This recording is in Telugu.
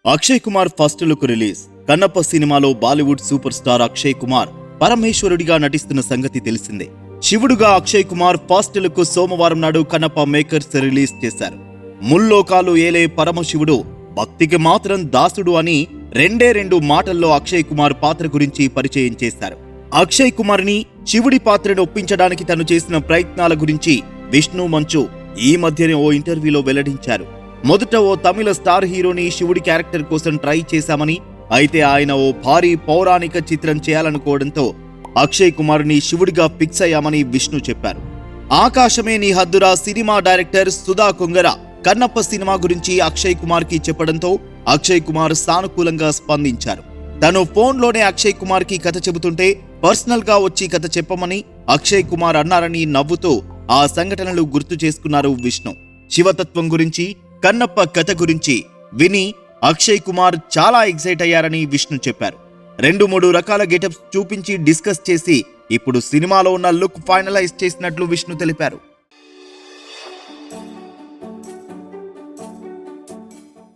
Akshay Kumar first look release. Kannappa సినిమాలో బాలీవుడ్ సూపర్ స్టార్ అక్షయ్ కుమార్ పరమేశ్వరుడిగా నటిస్తున్న సంగతి తెలిసిందే. శివుడుగా అక్షయ్ కుమార్ ఫస్ట్ లుక్ సోమవారం నాడు కన్నప్ప మేకర్స్ రిలీజ్ చేశారు. ముల్లోకాలు ఏలే పరమశివుడు భక్తికి మాత్రం దాసుడు అని రెండు మాటల్లో అక్షయ్ కుమార్ పాత్ర గురించి పరిచయం చేశారు. అక్షయ్ కుమార్ ని శివుడి పాత్రను ఒప్పించడానికి తను చేసిన ప్రయత్నాల గురించి విష్ణు మంచు ఈ మధ్యనే ఓ ఇంటర్వ్యూలో వెల్లడించారు. మొదట ఓ తమిళ స్టార్ హీరోని శివుడి క్యారెక్టర్ కోసం ట్రై చేశామని, అయితే ఆయన ఓ భారీ పౌరాణిక చిత్రం చేయాలనుకోవడంతో అక్షయ్ కుమార్ ని శివుడిగా ఫిక్స్ అయ్యామని విష్ణు చెప్పారు. ఆకాశమే నీ హద్దురా cinema director Sudha Kongara Kannappa cinema గురించి అక్షయ్ కుమార్ కి చెప్పడంతో అక్షయ్ కుమార్ సానుకూలంగా స్పందించారు. తను ఫోన్లోనే అక్షయ్ కుమార్ కి కథ చెబుతుంటే పర్సనల్ గా వచ్చి కథ చెప్పమని అక్షయ్ కుమార్ అన్నారని నవ్వుతూ ఆ సంఘటనలు గుర్తు చేసుకున్నారు విష్ణు. శివతత్వం గురించి, కన్నప్ప కథ గురించి విని అక్షయ్ కుమార్ చాలా ఎక్సైట్ అయ్యారని విష్ణు చెప్పారు. 2-3 రకాల గెటప్స్ చూపించి డిస్కస్ చేసి ఇప్పుడు సినిమాలో ఉన్న లుక్ ఫైనలైజ్ చేసినట్లు విష్ణు తెలిపారు.